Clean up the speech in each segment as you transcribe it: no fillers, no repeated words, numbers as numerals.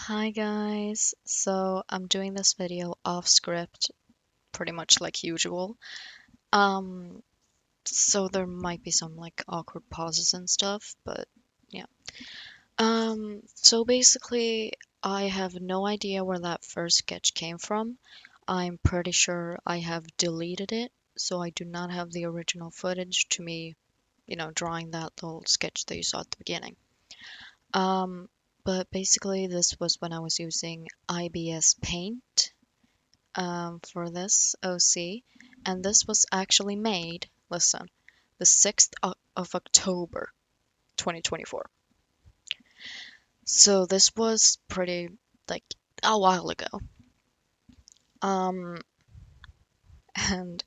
Hi guys, so I'm doing this video off script, pretty much like usual. Um, so there might be some like awkward pauses and stuff, but yeah. So basically, I have no idea where that first sketch came from. I'm pretty sure I have deleted it, so I do not have the original footage to me, drawing that little sketch that you saw at the beginning. Um, but basically, this was when I was using IBS Paint for this OC, and this was actually made, listen, the 6th of October 2024. So this was pretty, like, a while ago. Um, and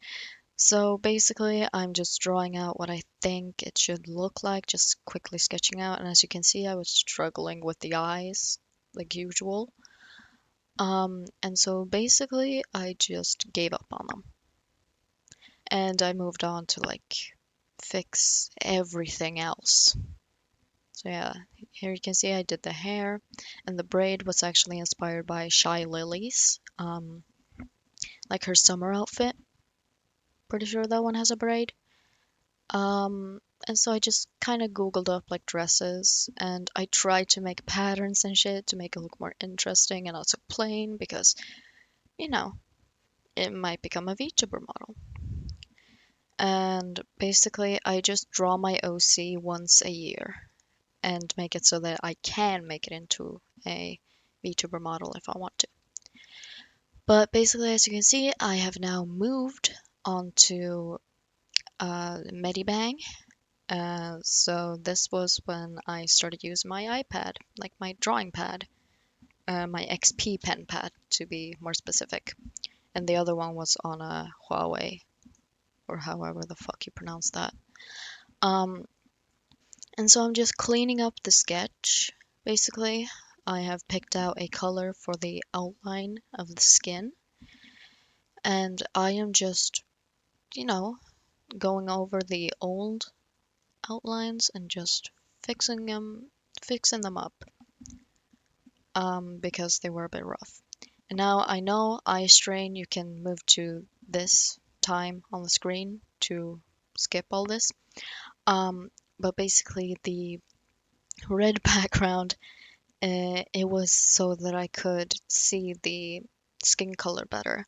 so basically, I'm just drawing out what I think it should look like, just quickly sketching out. And as you can see, I was struggling with the eyes, like usual. And so basically, I just gave up on them. And I moved on to like fix everything else. So yeah, here you can see I did the hair, and the braid was actually inspired by Shy Lily's, like her summer outfit. Pretty sure that one has a braid. And so I just kind of Googled up like dresses, and I tried to make patterns and shit to make it look more interesting and also plain because, you know, it might become a VTuber model. And basically, I just draw my OC once a year and make it so that I can make it into a VTuber model if I want to. But basically, as you can see, I have now moved onto Medibang. So this was when I started using my iPad, like my drawing pad, my XP pen pad to be more specific. And the other one was on a Huawei, or however the fuck you pronounce that. Um, And so I'm just cleaning up the sketch, basically. I have picked out a color for the outline of the skin, and I am just, you know, going over the old outlines and just fixing them up, because they were a bit rough. And now I know eye strain, you can move to this time on the screen to skip all this. But basically the red background, it was so that I could see the skin color better.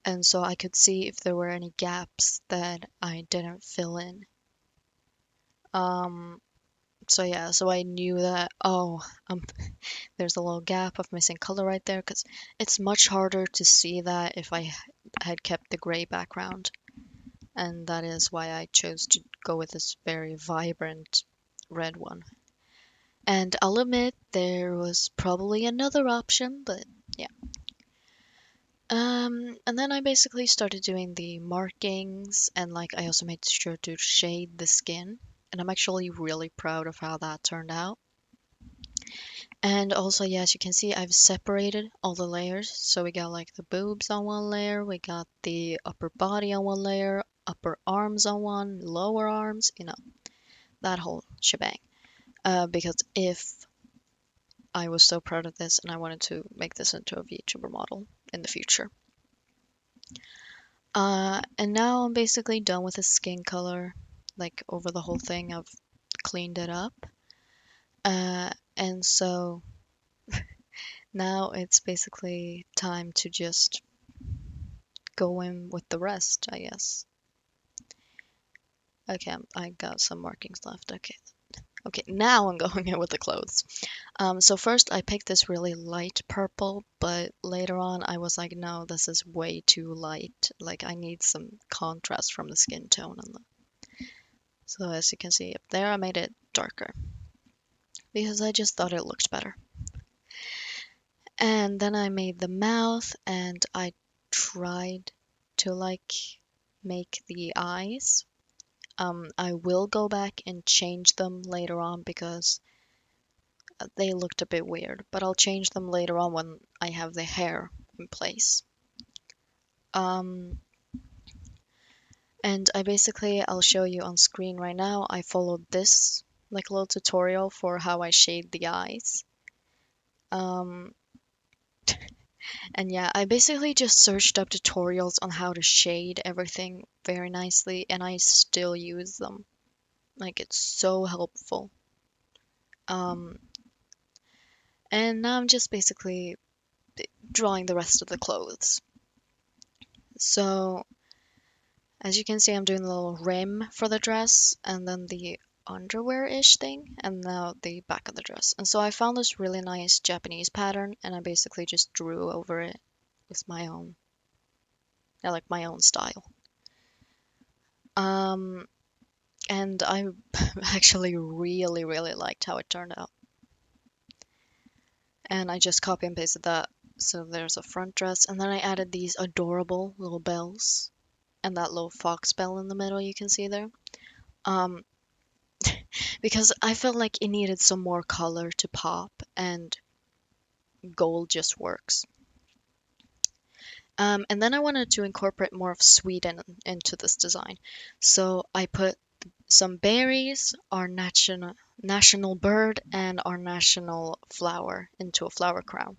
And so I could see if there were any gaps that I didn't fill in. Um, so yeah, so I knew that, oh, there's a little gap of missing color right there because it's much harder to see that if I had kept the gray background. And that is why I chose to go with this very vibrant red one. And I'll admit there was probably another option, but yeah. And then I basically started doing the markings, and like I also made sure to shade the skin. And I'm actually really proud of how that turned out. And also, yeah, as you can see, I've separated all the layers. So we got like the boobs on one layer, we got the upper body on one layer, upper arms on one, lower arms, that whole shebang. Because if I was so proud of this and I wanted to make this into a VTuber model in the future. And now I'm basically done with the skin color, like over the whole thing. I've cleaned it up. And so now it's basically time to just go in with the rest, I guess. Okay, I got some markings left. Okay. Okay, now I'm going in with the clothes. So first I picked this really light purple, but later on I was like, no, this is way too light. Like I need some contrast from the skin tone and the So as you can see up there, I made it darker because I just thought it looked better. And then I made the mouth and I tried to like make the eyes. I will go back and change them later on because they looked a bit weird, but I'll change them later on when I have the hair in place. Um, and I'll show you on screen right now. I followed this like little tutorial for how I shade the eyes. Um, And yeah, I basically just searched up tutorials on how to shade everything very nicely, and I still use them. Like, it's so helpful. Um, and now I'm just basically drawing the rest of the clothes. So, as you can see, I'm doing the little rim for the dress, and then the underwear-ish thing, and now the back of the dress. And so I found this really nice Japanese pattern, and I basically just drew over it with my own, yeah, like my own style. Um, and I actually really, really liked how it turned out. And I just copy and pasted that. So there's a front dress, and then I added these adorable little bells and that little fox bell in the middle you can see there. Um, because I felt like it needed some more color to pop, and gold just works. And then I wanted to incorporate more of Sweden into this design. So I put some berries, our national bird, and our national flower into a flower crown,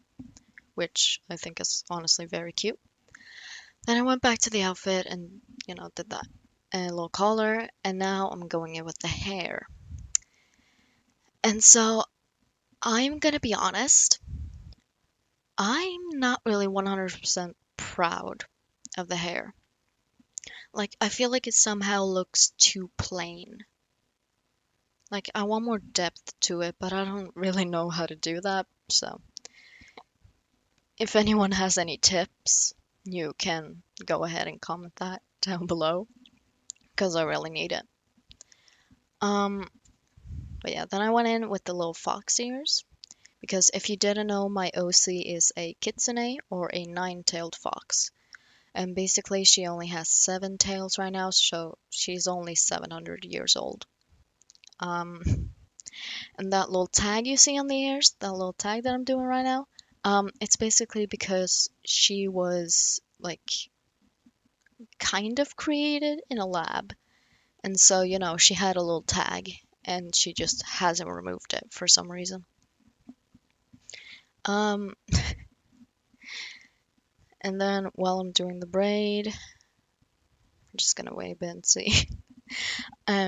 which I think is honestly very cute. Then I went back to the outfit and, did that. A little collar, and now I'm going in with the hair. And so I'm gonna be honest, I'm not really 100% proud of the hair. Like, I feel like it somehow looks too plain. Like, I want more depth to it, but I don't really know how to do that. So, if anyone has any tips, you can go ahead and comment that down below, because I really need it. Um, but yeah, then I went in with the little fox ears, because if you didn't know, my OC is a kitsune, or a nine-tailed fox. And basically, she only has 7 tails right now, so she's only 700 years old. Um, and that little tag you see on the ears, that little tag that I'm doing right now, it's basically because she was like kind of created in a lab. And so, she had a little tag and she just hasn't removed it for some reason. Um, and then while I'm doing the braid, I'm just gonna wait a bit and see.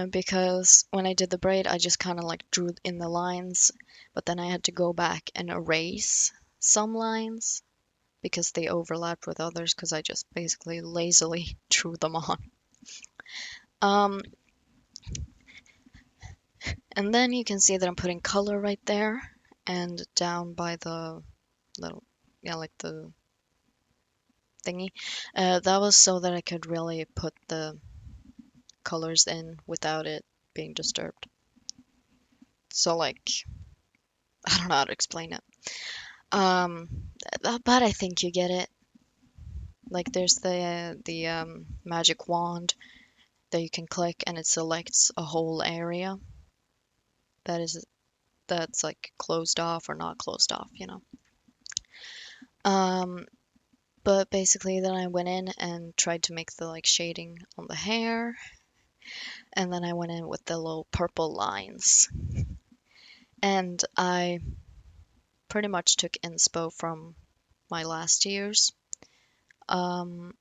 Because when I did the braid, I just kind of like drew in the lines, but then I had to go back and erase some lines because they overlapped with others because I just basically lazily drew them on. Um, and then you can see that I'm putting color right there and down by the little, yeah, like the thingy. That was so that I could really put the colors in without it being disturbed. So like, I don't know how to explain it. Um, but I think you get it. Like there's the magic wand that you can click and it selects a whole area that is that's like closed off or not closed off. Um, but basically then I went in and tried to make the like shading on the hair, and then I went in with the little purple lines. And I pretty much took inspo from my last year's. Um,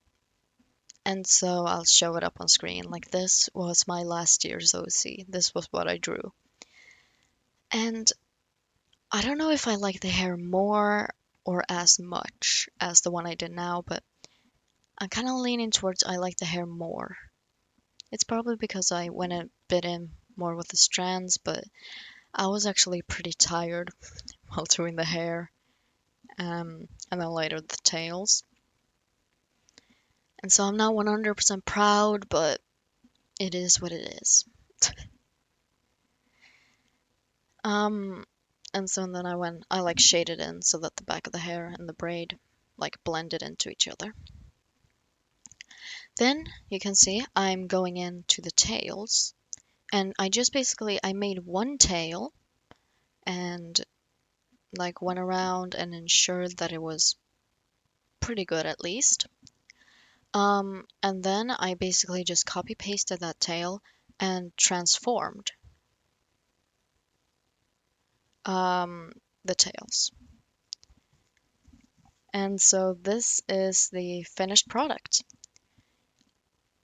and so I'll show it up on screen. Like this was my last year's OC. This was what I drew. And I don't know if I like the hair more or as much as the one I did now, but I'm kind of leaning towards I like the hair more. It's probably because I went a bit in more with the strands, but I was actually pretty tired while doing the hair, and then later the tails. And so I'm not 100% proud, but it is what it is. Um, and so then I like shaded in so that the back of the hair and the braid like blended into each other. Then you can see I'm going into the tails, and I made one tail and like went around and ensured that it was pretty good at least. And then I basically just copy pasted that tail and transformed the tails. And so this is the finished product.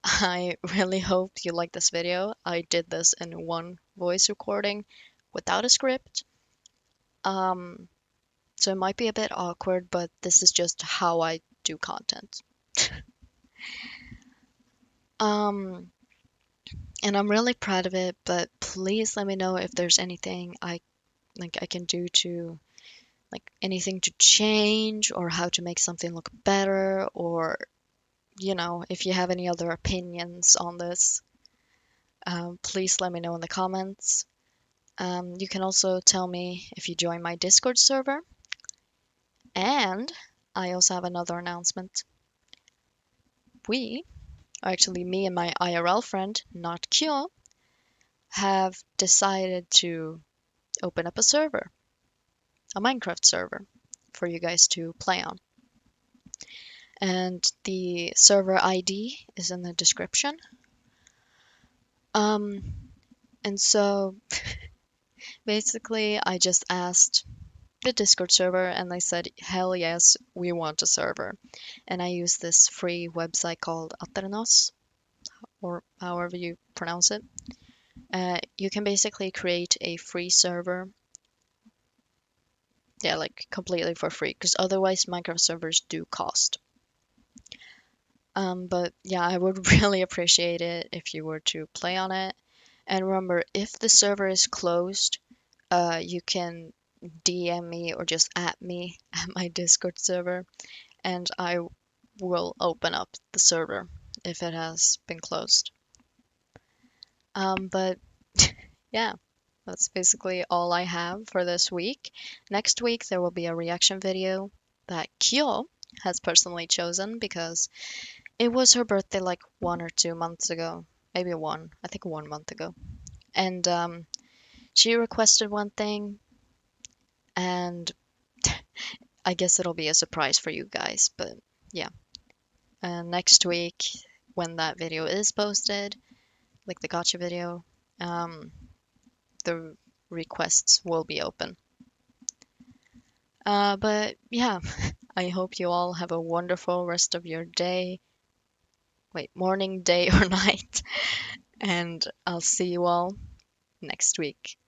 I really hope you like this video. I did this in one voice recording without a script. Um, so it might be a bit awkward, but this is just how I do content. Um, and I'm really proud of it, but please let me know if there's anything I can do to like anything to change or how to make something look better or if you have any other opinions on this, please let me know in the comments. You can also tell me if you join my Discord server. And I also have another announcement. We, or actually me and my IRL friend, not Kyo, have decided to open up a server, a Minecraft server, for you guys to play on. And the server ID is in the description. Um, and so basically, I just asked the Discord server and they said, hell yes, we want a server. And I used this free website called Aternos, or however you pronounce it. You can basically create a free server, yeah, like completely for free, because otherwise Minecraft servers do cost. But yeah, I would really appreciate it if you were to play on it. And remember, if the server is closed, you can DM me or just at me at my Discord server, and I will open up the server if it has been closed. But yeah, that's basically all I have for this week. Next week, there will be a reaction video that Kyo has personally chosen because it was her birthday like 1 or 2 months ago. Maybe one, I think 1 month ago. And she requested one thing, and I guess it'll be a surprise for you guys. But yeah, next week, when that video is posted, like the gotcha video, um, the requests will be open. But yeah, I hope you all have a wonderful rest of your day. Wait, morning, day, or night. And I'll see you all next week.